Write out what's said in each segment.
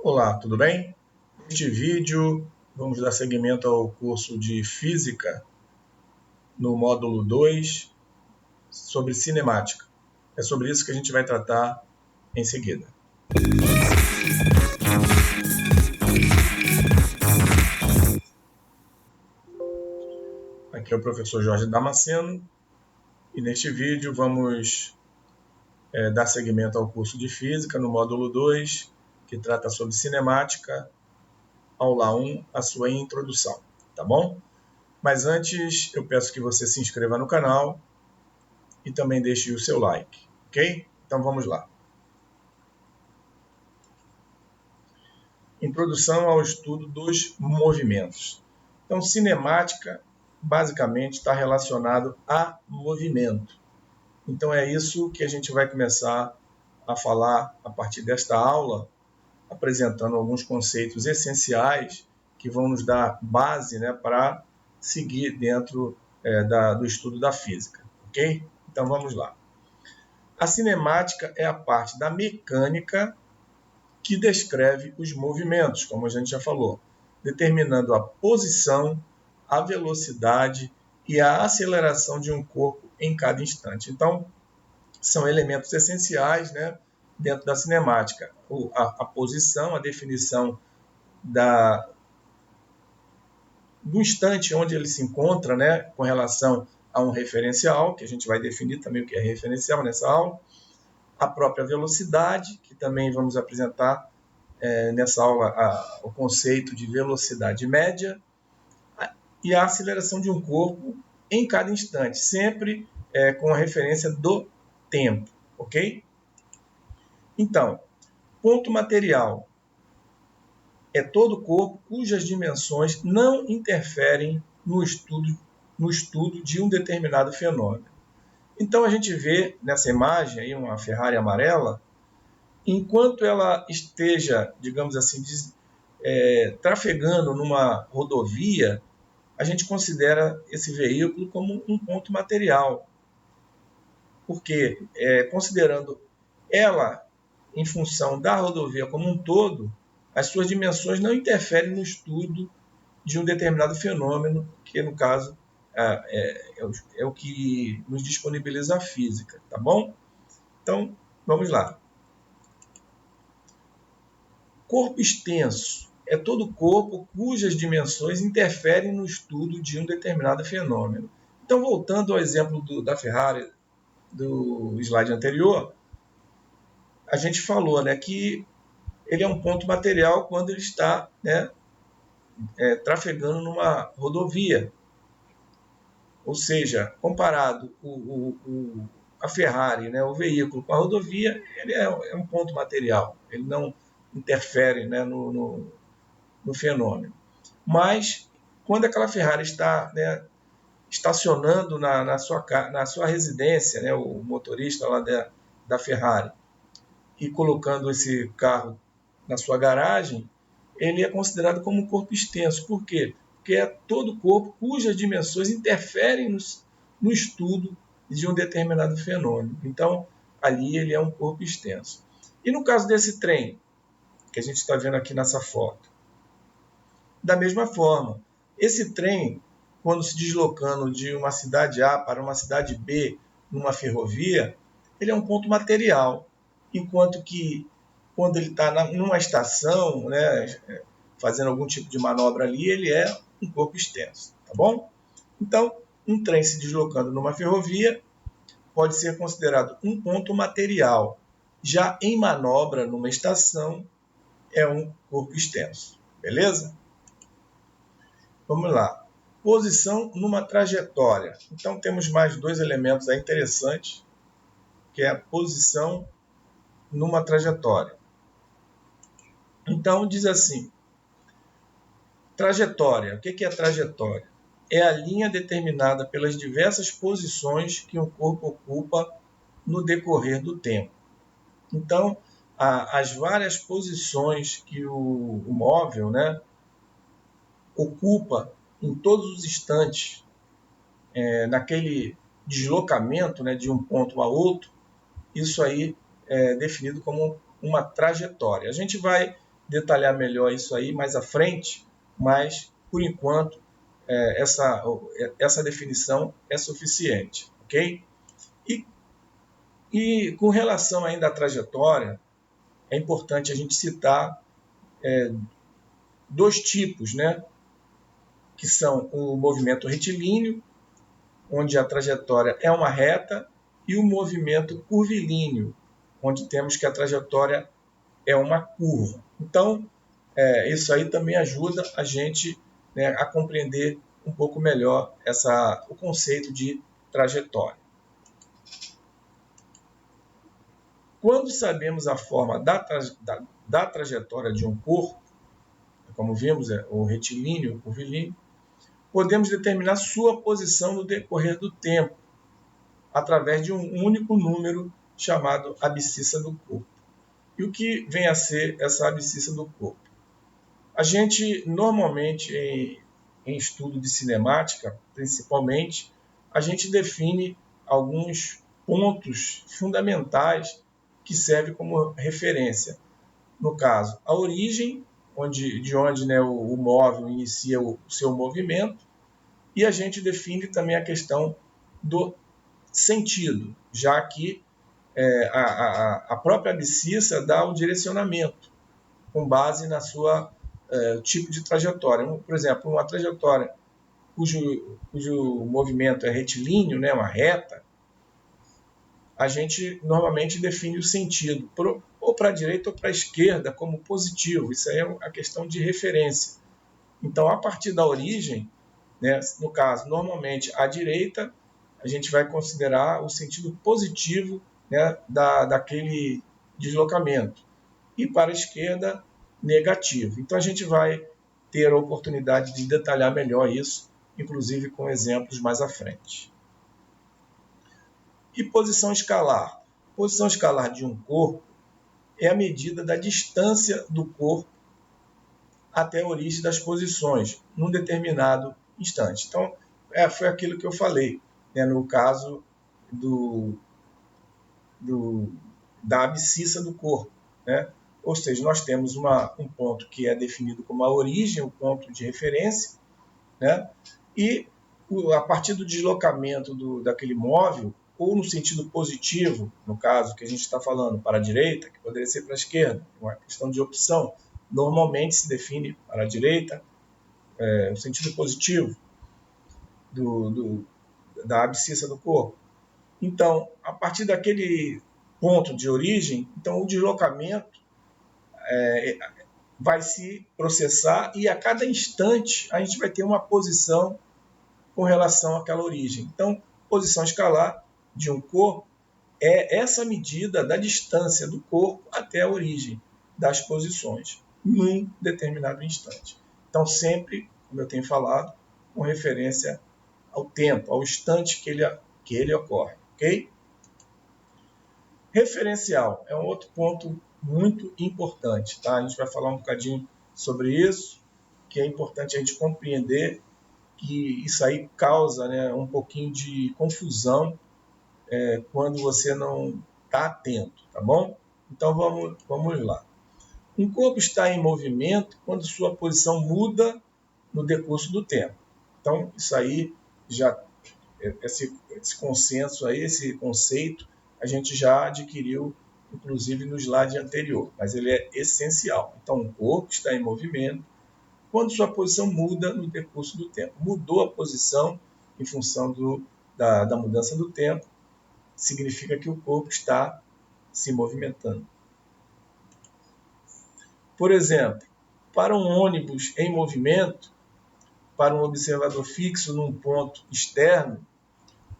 Olá, tudo bem? Neste vídeo vamos dar seguimento ao curso de Física no módulo 2 sobre cinemática. É sobre isso que a gente vai tratar em seguida. Aqui é o professor Jorge Damasceno e neste vídeo vamos dar seguimento ao curso de Física no módulo 2, que trata sobre cinemática, aula 1, a sua introdução, tá bom? Mas antes eu peço que você se inscreva no canal e também deixe o seu like, ok? Então vamos lá. Introdução ao estudo dos movimentos. Então, cinemática basicamente está relacionado a movimento. Então é isso que a gente vai começar a falar a partir desta aula, apresentando alguns conceitos essenciais que vão nos dar base, né, para seguir dentro do estudo da física, ok? Então vamos lá. A cinemática é a parte da mecânica que descreve os movimentos, como a gente já falou, determinando a posição, a velocidade e a aceleração de um corpo em cada instante. Então, são elementos essenciais, né, dentro da cinemática. A posição, a definição do instante onde ele se encontra, né, com relação a um referencial, que a gente vai definir também o que é referencial nessa aula, a própria velocidade, que também vamos apresentar nessa aula o conceito de velocidade média, e a aceleração de um corpo em cada instante, sempre com a referência do tempo, ok? Então, ponto material é todo corpo cujas dimensões não interferem no estudo de um determinado fenômeno. Então a gente vê nessa imagem aí uma Ferrari amarela, enquanto ela esteja, digamos assim, trafegando numa rodovia, a gente considera esse veículo como um ponto material, porque considerando ela em função da rodovia como um todo, as suas dimensões não interferem no estudo de um determinado fenômeno, que no caso é o que nos disponibiliza a física, tá bom? Então, vamos lá. Corpo extenso é todo corpo cujas dimensões interferem no estudo de um determinado fenômeno. Então, voltando ao exemplo da Ferrari do slide anterior, a gente falou, né, que ele é um ponto material quando ele está, né, trafegando numa rodovia. Ou seja, comparado a Ferrari, né, o veículo com a rodovia, ele é um ponto material, ele não interfere, né, no fenômeno. Mas, quando aquela Ferrari está, né, estacionando na sua residência, né, o motorista lá da Ferrari, e colocando esse carro na sua garagem, ele é considerado como um corpo extenso. Por quê? Porque é todo corpo cujas dimensões interferem no estudo de um determinado fenômeno. Então, ali ele é um corpo extenso. E no caso desse trem, que a gente está vendo aqui nessa foto, da mesma forma, esse trem, quando se deslocando de uma cidade A para uma cidade B, numa ferrovia, ele é um ponto material, enquanto que quando ele está numa estação, né, fazendo algum tipo de manobra ali, ele é um corpo extenso, tá bom? Então, um trem se deslocando numa ferrovia pode ser considerado um ponto material. Já em manobra numa estação, é um corpo extenso, beleza? Vamos lá. Posição numa trajetória. Então, temos mais dois elementos aí interessantes, que é a posição numa trajetória. Então, diz assim, trajetória. O que é trajetória? É a linha determinada pelas diversas posições que um corpo ocupa no decorrer do tempo. Então, as várias posições que o móvel, né, ocupa em todos os instantes, naquele deslocamento, né, de um ponto a outro, isso aí é definido como uma trajetória. A gente vai detalhar melhor isso aí mais à frente, mas, por enquanto, essa definição é suficiente, ok? E com relação ainda à trajetória, é importante a gente citar dois tipos, né? Que são o movimento retilíneo, onde a trajetória é uma reta, e o movimento curvilíneo, onde temos que a trajetória é uma curva. Então, isso aí também ajuda a gente, né, a compreender um pouco melhor o conceito de trajetória. Quando sabemos a forma da trajetória de um corpo, como vimos, o retilíneo, o curvilíneo, podemos determinar sua posição no decorrer do tempo, através de um único número chamado abscissa do corpo. E o que vem a ser essa abscissa do corpo? A gente, normalmente, em estudo de cinemática, principalmente, a gente define alguns pontos fundamentais que servem como referência. No caso, a origem, de onde, né, o móvel inicia o seu movimento, e a gente define também a questão do sentido, já que a própria abscissa dá o direcionamento com base na sua tipo de trajetória. Por exemplo, uma trajetória cujo movimento é retilíneo, né, uma reta, a gente normalmente define o sentido ou para a direita ou para a esquerda como positivo. Isso aí é a questão de referência. Então, a partir da origem, né, no caso, normalmente à direita, a gente vai considerar o sentido positivo, né, daquele deslocamento. E para a esquerda, negativo. Então, a gente vai ter a oportunidade de detalhar melhor isso, inclusive com exemplos mais à frente. E posição escalar? Posição escalar de um corpo é a medida da distância do corpo até a origem das posições, num determinado instante. Então, foi aquilo que eu falei, né, no caso da abscissa do corpo, né? Ou seja, nós temos um ponto que é definido como a origem, o ponto de referência, né? E a partir do deslocamento daquele móvel, ou no sentido positivo, no caso que a gente está falando, para a direita, que poderia ser para a esquerda, uma questão de opção, normalmente se define para a direita, o sentido positivo da abscissa do corpo. Então, a partir daquele ponto de origem, então o deslocamento vai se processar e a cada instante a gente vai ter uma posição com relação àquela origem. Então, posição escalar de um corpo é essa medida da distância do corpo até a origem das posições, num determinado instante. Então, sempre, como eu tenho falado, com referência ao tempo, ao instante que ele ocorre. Ok? Referencial é um outro ponto muito importante. Tá? A gente vai falar um bocadinho sobre isso, que é importante a gente compreender que isso aí causa, né, um pouquinho de confusão quando você não está atento, tá bom? Então vamos lá. Um corpo está em movimento quando sua posição muda no decurso do tempo. Então isso aí esse consenso aí, esse conceito, a gente já adquiriu, inclusive no slide anterior, mas ele é essencial. Então o corpo está em movimento quando sua posição muda no decurso do tempo. Mudou a posição em função da mudança do tempo, significa que o corpo está se movimentando. Por exemplo, para um ônibus em movimento, para um observador fixo num ponto externo,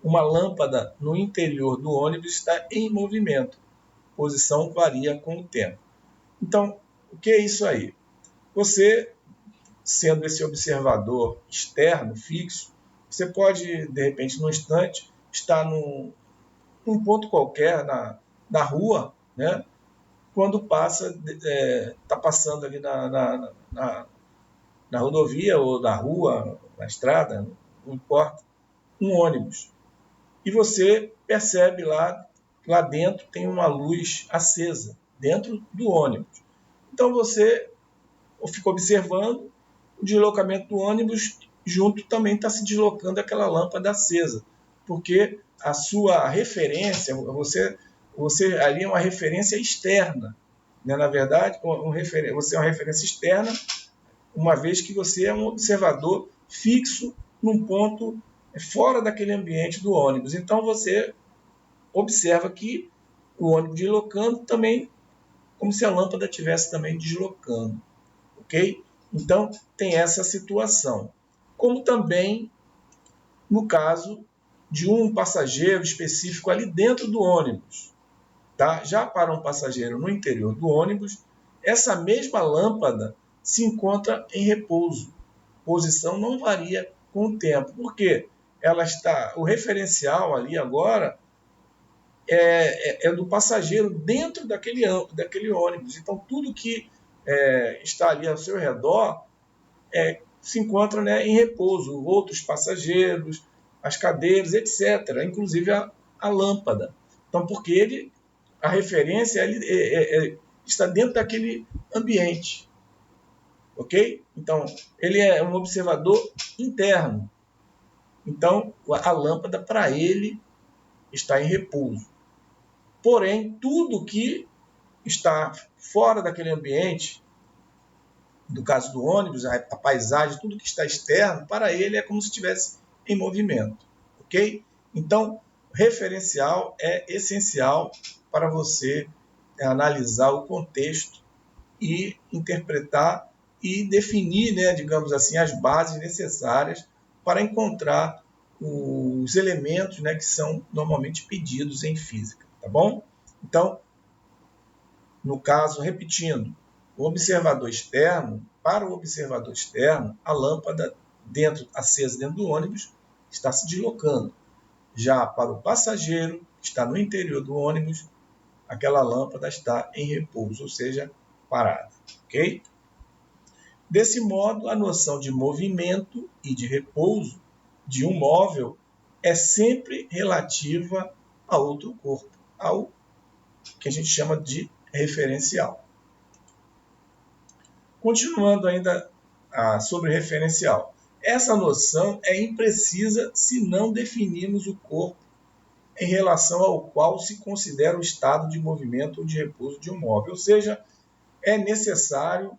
uma lâmpada no interior do ônibus está em movimento. A posição varia com o tempo. Então, o que é isso aí? Você, sendo esse observador externo, fixo, você pode, de repente, num instante, estar num ponto qualquer na rua, né? Quando está passando ali na rodovia ou na rua, na estrada, não importa, um ônibus. E você percebe lá dentro tem uma luz acesa, dentro do ônibus. Então você fica observando o deslocamento do ônibus, junto também está se deslocando aquela lâmpada acesa, porque a sua referência, você ali é uma referência externa, né? Na verdade, você é uma referência externa, uma vez que você é um observador fixo num ponto fora daquele ambiente do ônibus. Então você observa que o ônibus deslocando também, como se a lâmpada estivesse também deslocando, ok? Então tem essa situação. Como também no caso de um passageiro específico ali dentro do ônibus, tá? Já para um passageiro no interior do ônibus, essa mesma lâmpada se encontra em repouso. Posição não varia com o tempo. Por quê? O referencial ali agora é do passageiro dentro daquele ônibus. Então, tudo que está ali ao seu redor se encontra, né, em repouso. Outros passageiros, as cadeiras, etc. Inclusive a lâmpada. Então, porque a referência está dentro daquele ambiente. Ok? Então, ele é um observador interno. Então, a lâmpada, para ele, está em repouso. Porém, tudo que está fora daquele ambiente, no caso do ônibus, a paisagem, tudo que está externo, para ele é como se estivesse em movimento. Ok? Então, referencial é essencial para você analisar o contexto e interpretar e definir, né, digamos assim, as bases necessárias para encontrar os elementos, né, que são normalmente pedidos em física, tá bom? Então, no caso, repetindo, para o observador externo, a lâmpada acesa dentro do ônibus está se deslocando. Já para o passageiro que está no interior do ônibus, aquela lâmpada está em repouso, ou seja, parada, ok? Desse modo, a noção de movimento e de repouso de um móvel é sempre relativa a outro corpo, ao que a gente chama de referencial. Continuando ainda sobre referencial. Essa noção é imprecisa se não definirmos o corpo em relação ao qual se considera o estado de movimento ou de repouso de um móvel. Ou seja, é necessário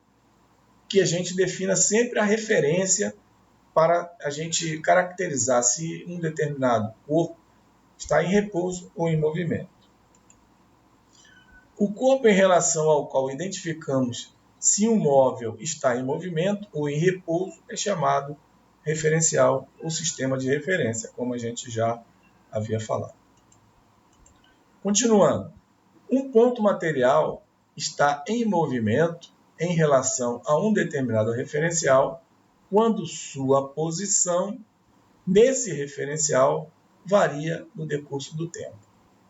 que a gente defina sempre a referência para a gente caracterizar se um determinado corpo está em repouso ou em movimento. O corpo em relação ao qual identificamos se um móvel está em movimento ou em repouso é chamado referencial ou sistema de referência, como a gente já havia falado. Continuando, um ponto material está em movimento em relação a um determinado referencial quando sua posição nesse referencial varia no decurso do tempo.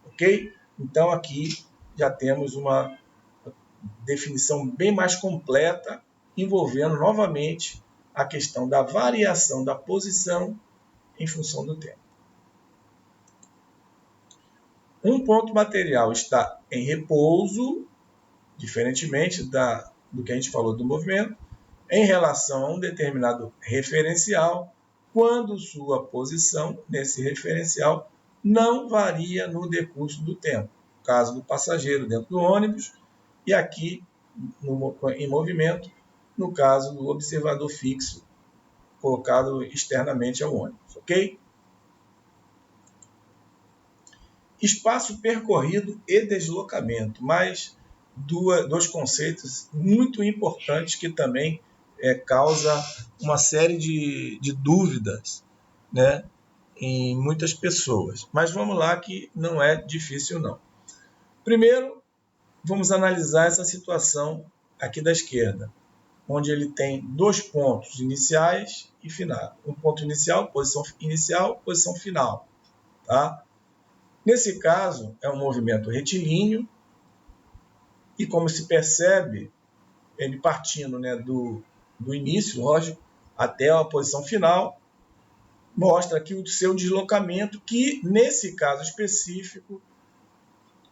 Ok? Então aqui já temos uma definição bem mais completa, envolvendo novamente a questão da variação da posição em função do tempo. Um ponto material está em repouso, diferentemente do que a gente falou do movimento, em relação a um determinado referencial, quando sua posição nesse referencial não varia no decurso do tempo. No caso do passageiro dentro do ônibus, e aqui em movimento, no caso do observador fixo colocado externamente ao ônibus, ok? Espaço percorrido e deslocamento, mais dois conceitos muito importantes que também causa uma série de dúvidas, né, em muitas pessoas. Mas vamos lá que não é difícil não. Primeiro, vamos analisar essa situação aqui da esquerda, onde ele tem dois pontos iniciais e final. Um ponto inicial, posição final. Tá? Nesse caso, é um movimento retilíneo e, como se percebe, ele partindo, né, do início, lógico, até a posição final, mostra aqui o seu deslocamento, que, nesse caso específico,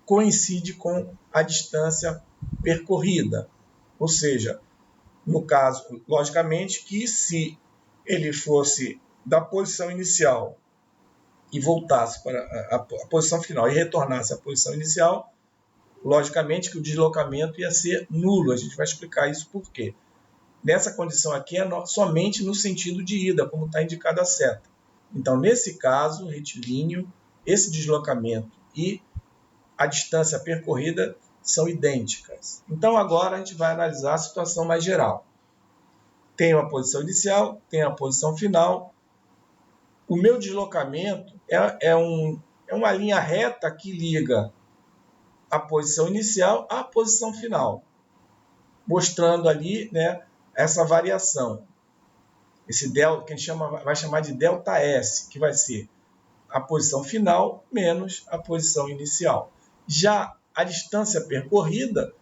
coincide com a distância percorrida. Ou seja, No caso, logicamente, que se ele fosse da posição inicial e voltasse para a posição final e retornasse à posição inicial, logicamente que o deslocamento ia ser nulo. A gente vai explicar isso por quê. Nessa condição aqui é somente no sentido de ida, como está indicada a seta. Então, nesse caso, retilíneo, esse deslocamento e a distância percorrida são idênticas. Então, agora a gente vai analisar a situação mais geral. Tem a posição inicial, tem a posição final. O meu deslocamento é uma linha reta que liga a posição inicial à posição final, mostrando ali, né, essa variação. Esse delta, que a gente vai chamar de delta S, que vai ser a posição final menos a posição inicial. Já a distância percorrida,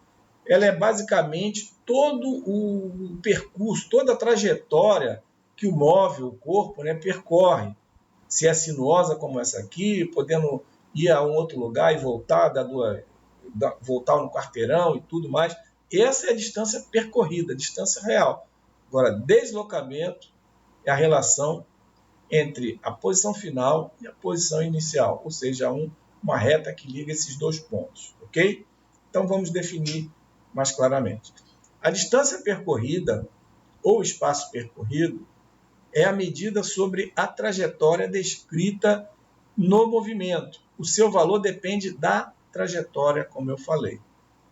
ela é basicamente todo o percurso, toda a trajetória que o móvel, o corpo, né, percorre. Se é sinuosa como essa aqui, podendo ir a um outro lugar e voltar, voltar no quarteirão e tudo mais. Essa é a distância percorrida, a distância real. Agora, deslocamento é a relação entre a posição final e a posição inicial, ou seja, uma reta que liga esses dois pontos, ok? Então vamos definir mais claramente. A distância percorrida ou espaço percorrido é a medida sobre a trajetória descrita no movimento. O seu valor depende da trajetória, como eu falei.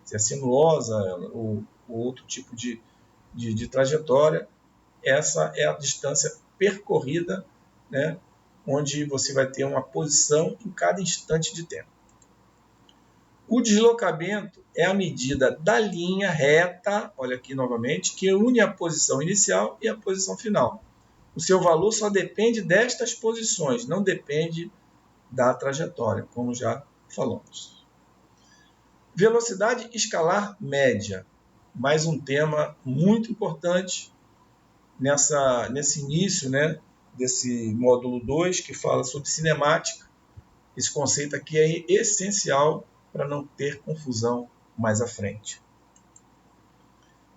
Se é sinuosa ou outro tipo de trajetória, essa é a distância percorrida, né, onde você vai ter uma posição em cada instante de tempo. O deslocamento é a medida da linha reta, olha aqui novamente, que une a posição inicial e a posição final. O seu valor só depende destas posições, não depende da trajetória, como já falamos. Velocidade escalar média, mais um tema muito importante nesse início, né, desse módulo 2, que fala sobre cinemática. Esse conceito aqui é essencial para não ter confusão mais à frente.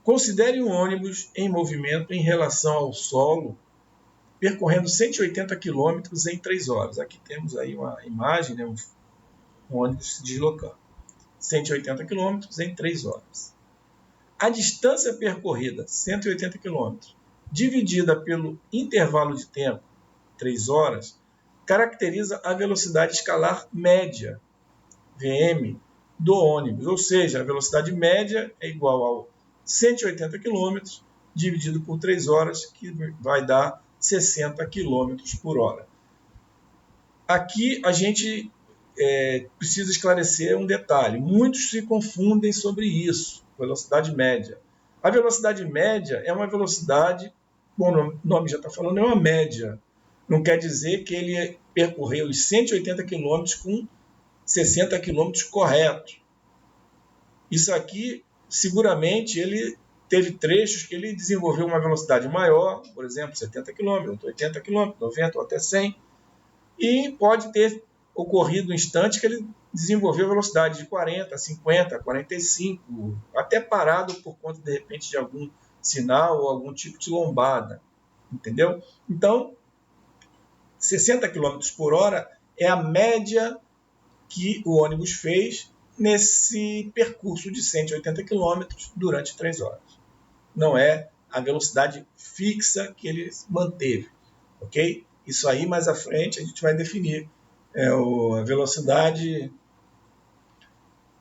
Considere um ônibus em movimento em relação ao solo, percorrendo 180 km em 3 horas. Aqui temos aí uma imagem, né, um ônibus se deslocando. 180 km em 3 horas. A distância percorrida, 180 km, dividida pelo intervalo de tempo, 3 horas, caracteriza a velocidade escalar média, VM, do ônibus. Ou seja, a velocidade média é igual ao 180 km dividido por 3 horas, que vai dar 60 km por hora. Aqui a gente precisa esclarecer um detalhe. Muitos se confundem sobre isso, velocidade média. A velocidade média é uma velocidade, bom, o nome já está falando, é uma média. Não quer dizer que ele percorreu os 180 km com 60 km correto. Isso aqui, seguramente, ele teve trechos que ele desenvolveu uma velocidade maior, por exemplo, 70 km, 80 km, 90 ou até 100, e pode ter ocorrido um instante que ele desenvolveu velocidade de 40, 50, 45, até parado por conta, de repente, de algum sinal ou algum tipo de lombada, entendeu? Então, 60 km por hora é a média que o ônibus fez nesse percurso de 180 km durante 3 horas. Não é a velocidade fixa que ele manteve, ok? Isso aí, mais à frente, a gente vai definir a velocidade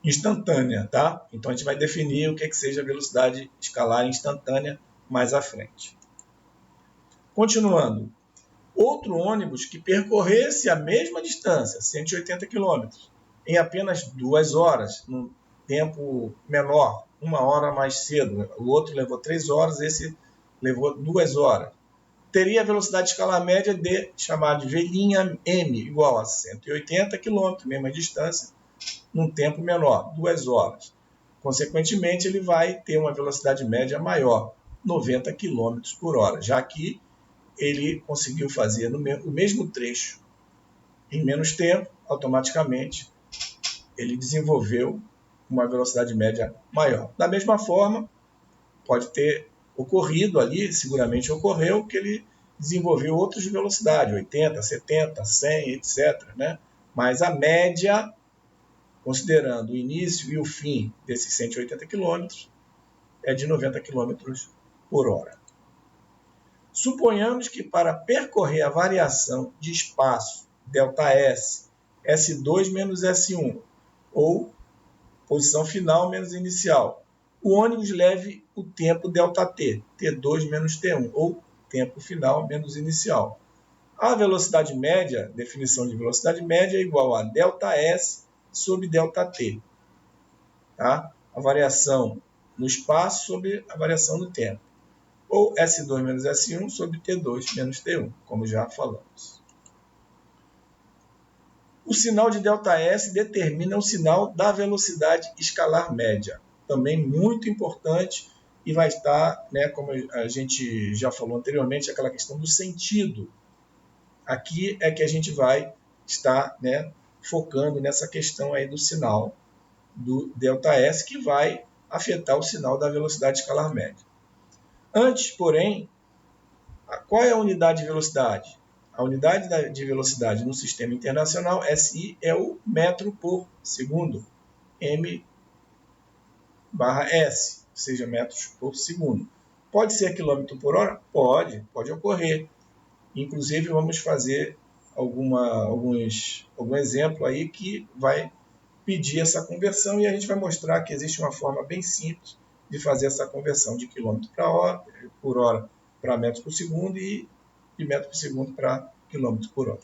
instantânea, tá? Então, a gente vai definir o que seja a velocidade escalar instantânea mais à frente. Continuando. Outro ônibus que percorresse a mesma distância, 180 km, em apenas 2 horas, num tempo menor, 1 hora mais cedo. O outro levou 3 horas, esse levou 2 horas. Teria a velocidade escalar média chamada de V' M, igual a 180 km, mesma distância, num tempo menor, 2 horas. Consequentemente, ele vai ter uma velocidade média maior, 90 km por hora, já que ele conseguiu fazer o mesmo trecho em menos tempo, automaticamente ele desenvolveu uma velocidade média maior. Da mesma forma, pode ter ocorrido ali, seguramente ocorreu, que ele desenvolveu outras velocidades, 80, 70, 100, etc. Né? Mas a média, considerando o início e o fim desses 180 km, é de 90 km por hora. Suponhamos que para percorrer a variação de espaço ΔS, S2 menos S1, ou posição final menos inicial, o ônibus leve o tempo ΔT, T2 menos T1, ou tempo final menos inicial. A velocidade média, definição de velocidade média, é igual a ΔS sobre ΔT. Tá? A variação no espaço sobre a variação no tempo. Ou S2 menos S1 sobre T2 menos T1, como já falamos. O sinal de ΔS determina o sinal da velocidade escalar média. Também muito importante e vai estar, né, como a gente já falou anteriormente, aquela questão do sentido. Aqui é que a gente vai estar, né, focando nessa questão aí do sinal do ΔS, que vai afetar o sinal da velocidade escalar média. Antes, porém, qual é a unidade de velocidade? A unidade de velocidade no sistema internacional, SI, é o metro por segundo, m/s, ou seja, metros por segundo. Pode ser quilômetro por hora? Pode ocorrer. Inclusive, vamos fazer algum exemplo aí que vai pedir essa conversão e a gente vai mostrar que existe uma forma bem simples de fazer essa conversão de quilômetro por hora para metros por segundo e de metro por segundo para quilômetro por hora.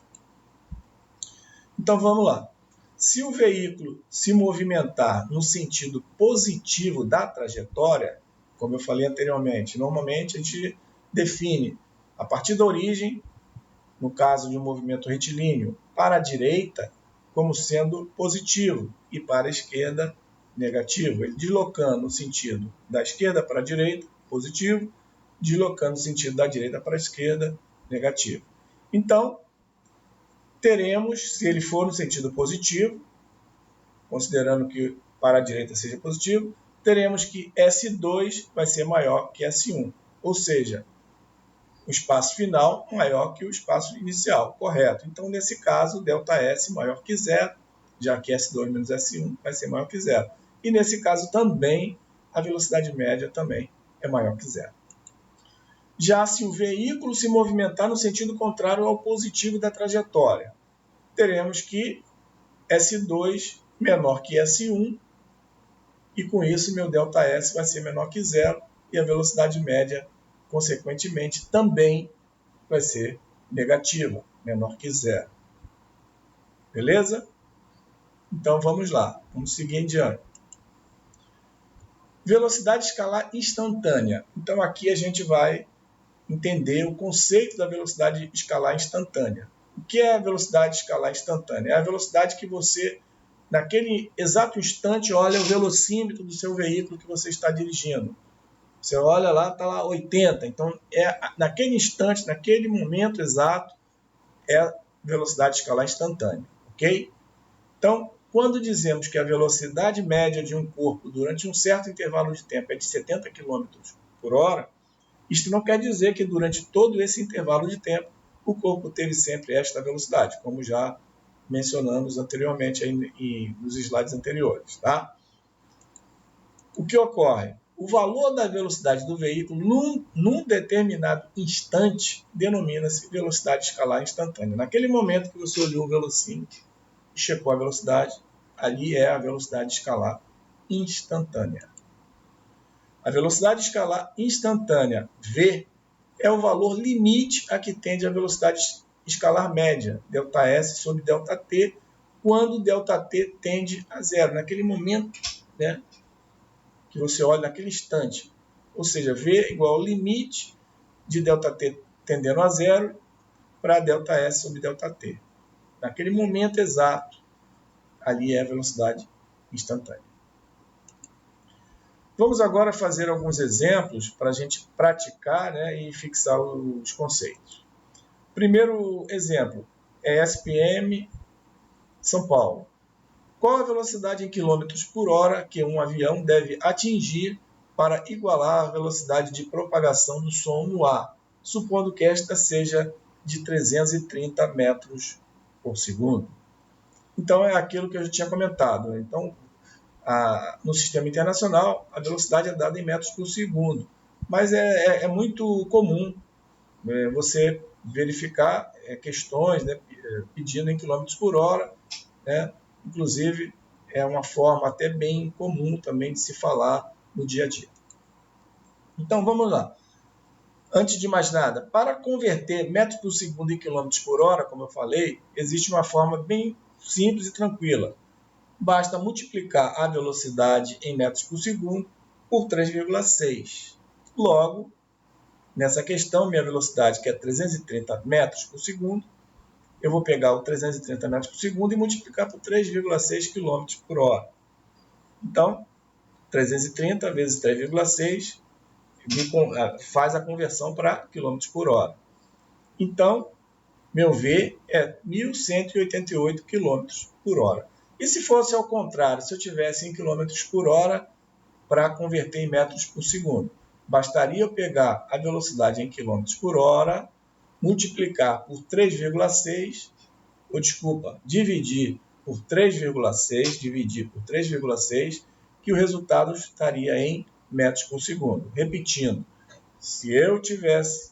Então vamos lá. Se o veículo se movimentar no sentido positivo da trajetória, como eu falei anteriormente, normalmente a gente define a partir da origem, no caso de um movimento retilíneo, para a direita como sendo positivo e para a esquerda negativo. Ele deslocando no sentido da esquerda para a direita, positivo, deslocando no sentido da direita para a esquerda, negativo. Então, teremos, se ele for no sentido positivo, considerando que para a direita seja positivo, teremos que S2 vai ser maior que S1, ou seja, o espaço final maior que o espaço inicial, correto? Então, nesse caso, ΔS maior que zero, já que S2 menos S1 vai ser maior que zero. E nesse caso também, a velocidade média também é maior que zero. Já se o veículo se movimentar no sentido contrário ao positivo da trajetória, teremos que S2 menor que S1, e com isso meu ΔS vai ser menor que zero, e a velocidade média, consequentemente, também vai ser negativa, menor que zero. Beleza? Então vamos lá, vamos seguir em diante. Velocidade escalar instantânea. Então aqui a gente vai entender o conceito da velocidade escalar instantânea. O que é a velocidade escalar instantânea? É a velocidade que você, naquele exato instante, olha o velocímetro do seu veículo que você está dirigindo. Você olha lá, está lá 80. Então, naquele instante, naquele momento exato, é a velocidade escalar instantânea. Ok? Então, quando dizemos que a velocidade média de um corpo durante um certo intervalo de tempo é de 70 km por hora, isto não quer dizer que durante todo esse intervalo de tempo o corpo teve sempre esta velocidade, como já mencionamos anteriormente aí nos slides anteriores. Tá? O que ocorre? O valor da velocidade do veículo num determinado instante denomina-se velocidade escalar instantânea. Naquele momento que você olhou o velocímetro e checou a velocidade, ali é a velocidade escalar instantânea. A velocidade escalar instantânea, V, é o valor limite a que tende a velocidade escalar média, ΔS sobre ΔT, quando ΔT tende a zero. Naquele momento, né, que você olha naquele instante. Ou seja, V igual ao limite de ΔT tendendo a zero para ΔS sobre ΔT. Naquele momento exato, ali é a velocidade instantânea. Vamos agora fazer alguns exemplos para a gente praticar, né, e fixar os conceitos. Primeiro exemplo é SPM São Paulo. Qual a velocidade em quilômetros por hora que um avião deve atingir para igualar a velocidade de propagação do som no ar, supondo que esta seja de 330 metros por segundo. Então, é aquilo que eu já tinha comentado. Então, no sistema internacional, a velocidade é dada em metros por segundo, mas é muito comum você verificar questões, né, pedindo em quilômetros por hora, né? Inclusive, é uma forma até bem comum também de se falar no dia a dia. Então, vamos lá. Antes de mais nada, para converter metros por segundo em quilômetros por hora, como eu falei, existe uma forma bem simples e tranquila. Basta multiplicar a velocidade em metros por segundo por 3,6. Logo, nessa questão, minha velocidade, que é 330 metros por segundo, eu vou pegar o 330 metros por segundo e multiplicar por 3,6 km por hora. Então, 330 vezes 3,6 faz a conversão para km por hora. Então, meu V é 1.188 km por hora. E se fosse ao contrário, se eu tivesse em km por hora para converter em metros por segundo? Bastaria eu pegar a velocidade em km por hora, multiplicar por 3,6, dividir por 3,6, que o resultado estaria em metros por segundo. Repetindo, se eu tivesse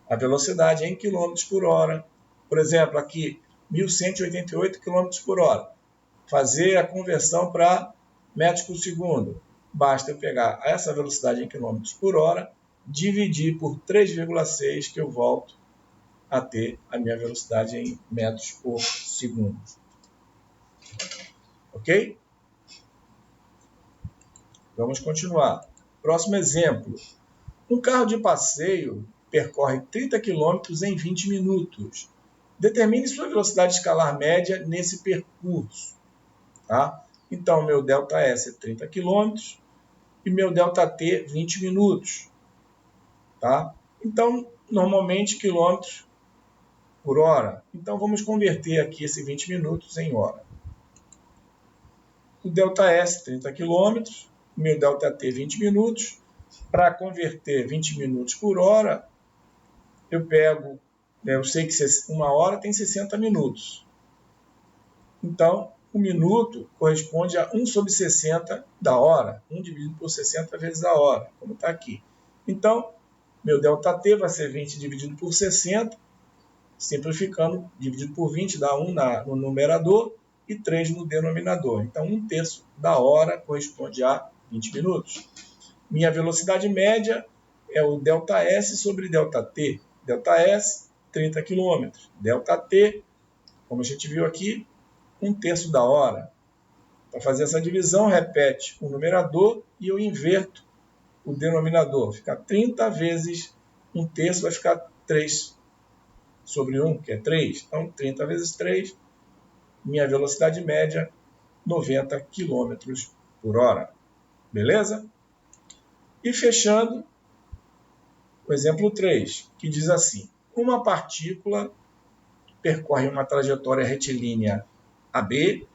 a velocidade em km por hora, por exemplo, aqui 1.188 km por hora, fazer a conversão para metros por segundo, basta eu pegar essa velocidade em km por hora, dividir por 3,6, que eu volto a ter a minha velocidade em metros por segundo. Ok? Vamos continuar. Próximo exemplo. Um carro de passeio percorre 30 km em 20 minutos. Determine sua velocidade escalar média nesse percurso. Tá? Então, meu ΔS é 30 km e meu ΔT 20 minutos. Tá? Então, normalmente, quilômetros por hora. Então, vamos converter aqui esse 20 minutos em hora. O ΔS, 30 km, o meu ΔT, 20 minutos. Para converter 20 minutos por hora, eu sei que uma hora tem 60 minutos. Então, o minuto corresponde a 1 sobre 60 da hora. 1 dividido por 60 vezes a hora, como está aqui. Então, meu ΔT vai ser 20 dividido por 60, simplificando, dividido por 20 dá 1 no numerador e 3 no denominador. Então, 1/3 da hora corresponde a 20 minutos. Minha velocidade média é o ΔS sobre ΔT. ΔS, 30 km. ΔT, como a gente viu aqui, 1/3 da hora. Para fazer essa divisão, repete o numerador e eu inverto o denominador. Fica 30 vezes 1/3, vai ficar 3 sobre 1, que é 3. Então, 30 vezes 3, minha velocidade média, 90 km por hora. Beleza? E fechando, o exemplo 3, que diz assim: uma partícula percorre uma trajetória retilínea AB,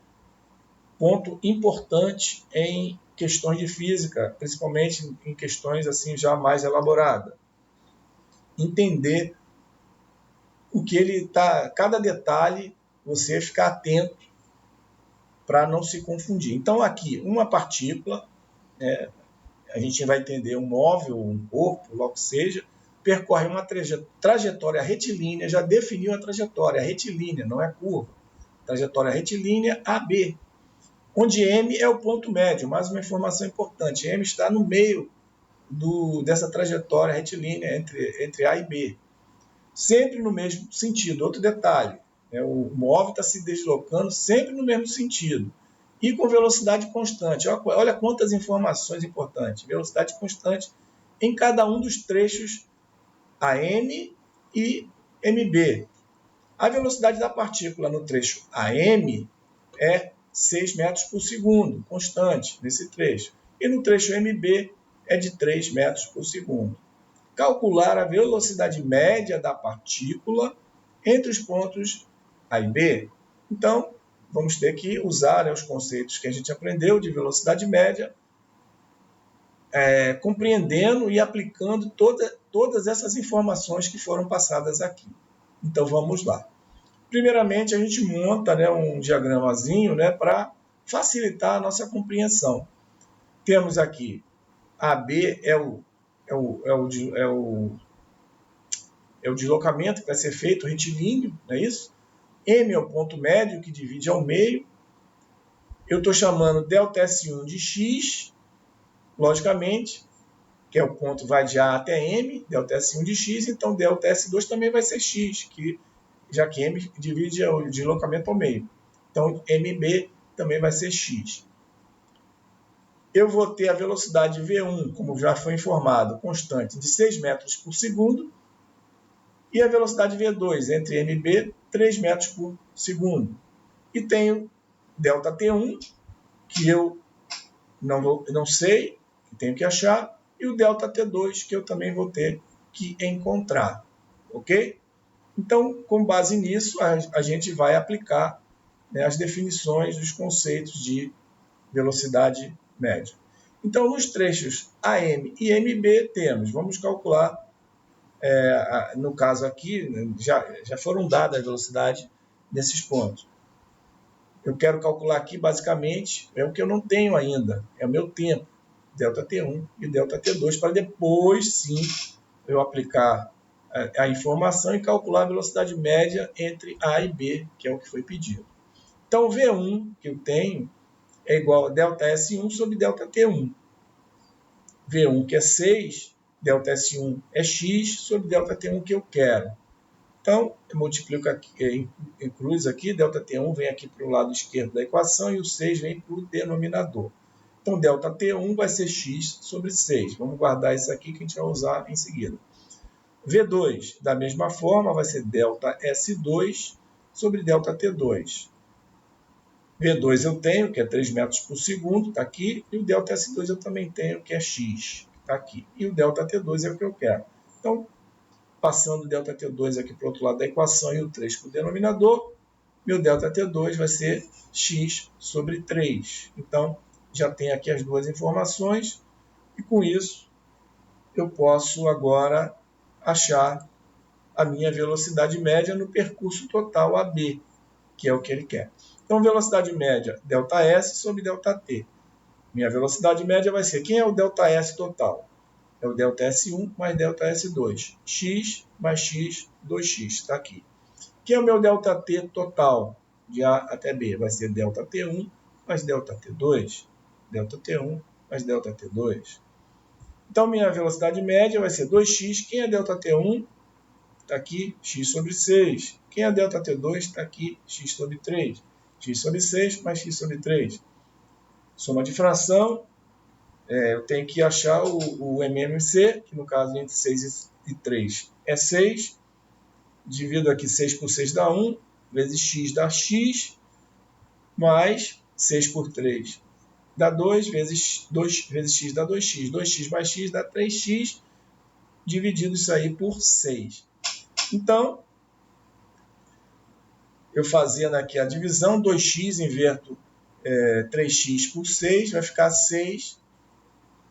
ponto importante em questões de física, principalmente em questões assim já mais elaboradas. Entender o que ele está, cada detalhe, você ficar atento para não se confundir. Então, aqui, uma partícula, a gente vai entender um móvel, um corpo, logo que seja, percorre uma trajetória retilínea, já definiu a trajetória retilínea, não é curva. Trajetória retilínea AB, onde M é o ponto médio. Mais uma informação importante: M está no meio dessa trajetória retilínea entre A e B, sempre no mesmo sentido. Outro detalhe, o móvel está se deslocando sempre no mesmo sentido e com velocidade constante. Olha quantas informações importantes. Velocidade constante em cada um dos trechos AM e MB. A velocidade da partícula no trecho AM é 6 metros por segundo, constante nesse trecho. E no trecho MB é de 3 metros por segundo. Calcular a velocidade média da partícula entre os pontos A e B. Então, vamos ter que usar os conceitos que a gente aprendeu de velocidade média compreendendo e aplicando todas essas informações que foram passadas aqui. Então vamos lá. Primeiramente, a gente monta, né, um diagramazinho, né, para facilitar a nossa compreensão. Temos aqui AB é o deslocamento que vai ser feito retilíneo, não é isso? M é o ponto médio que divide ao meio. Eu estou chamando ΔS1 de X, logicamente, que é o ponto vai de A até M, ΔS1 de X, então ΔS2 também vai ser X, já que M divide o deslocamento ao meio. Então, MB também vai ser X. Eu vou ter a velocidade V1, como já foi informado, constante de 6 metros por segundo, e a velocidade V2 entre MB, 3 metros por segundo. E tenho ΔT1, que eu não sei, que tenho que achar, e o ΔT2, que eu também vou ter que encontrar. Ok? Então, com base nisso, a gente vai aplicar, né, as definições dos conceitos de velocidade média. Então, nos trechos AM e MB temos, vamos calcular, no caso aqui, já foram dadas a velocidade nesses pontos. Eu quero calcular aqui, basicamente, é o que eu não tenho ainda, é o meu tempo, ΔT1 e ΔT2, para depois, sim, eu aplicar a informação e calcular a velocidade média entre A e B, que é o que foi pedido. Então, o V1 que eu tenho é igual a ΔS1 sobre ΔT1. V1 que é 6, ΔS1 é X sobre ΔT1 que eu quero. Então, eu multiplico aqui, incluo aqui, ΔT1 vem aqui para o lado esquerdo da equação e o 6 vem para o denominador. Então, ΔT1 vai ser X sobre 6. Vamos guardar isso aqui que a gente vai usar em seguida. V2, da mesma forma, vai ser ΔS2 sobre ΔT2. V2 eu tenho, que é 3 metros por segundo, está aqui, e o ΔS2 eu também tenho, que é X, está aqui. E o ΔT2 é o que eu quero. Então, passando o ΔT2 aqui para o outro lado da equação e o 3 para o denominador, meu ΔT2 vai ser X sobre 3. Então, já tenho aqui as duas informações, e com isso, eu posso agora achar a minha velocidade média no percurso total AB, que é o que ele quer. Então, velocidade média, ΔS sobre ΔT. Minha velocidade média vai ser, quem é o ΔS total? É o ΔS1 mais ΔS2. X mais X, 2x, está aqui. Quem é o meu ΔT total, de A até B? Vai ser ΔT1 mais ΔT2. ΔT1 mais ΔT2. Então, minha velocidade média vai ser 2x. Quem é ΔT1? Está aqui, x sobre 6. Quem é ΔT2? Está aqui, x sobre 3. X sobre 6 mais x sobre 3. Soma de fração, eu tenho que achar o MMC, que no caso entre 6 e 3 é 6. Divido aqui 6 por 6 dá 1, vezes x dá x, mais 6 por 3 dá 2, vezes x dá 2x. 2x mais x dá 3x, dividido isso aí por 6. Então, eu fazendo aqui a divisão, 2x inverto 3x por 6, vai ficar 6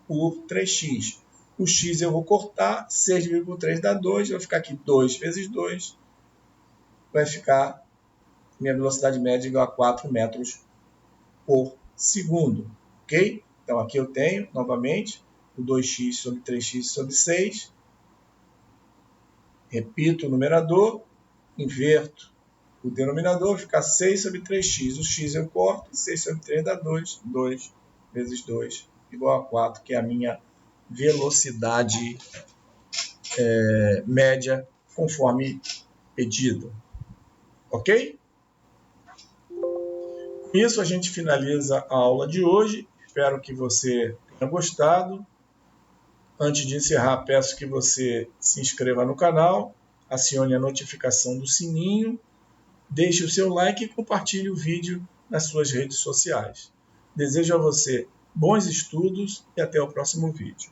por 3x. O x eu vou cortar, 6 dividido por 3 dá 2, vai ficar aqui 2 vezes 2, vai ficar minha velocidade média igual a 4 metros por segundo. Ok? Então aqui eu tenho, novamente, o 2x sobre 3x sobre 6. Repito o numerador, inverto o denominador, fica 6 sobre 3x. O x eu corto, 6 sobre 3 dá 2. 2 vezes 2 igual a 4, que é a minha velocidade média, conforme pedido. Ok? Com isso, a gente finaliza a aula de hoje. Espero que você tenha gostado. Antes de encerrar, peço que você se inscreva no canal, acione a notificação do sininho, deixe o seu like e compartilhe o vídeo nas suas redes sociais. Desejo a você bons estudos e até o próximo vídeo.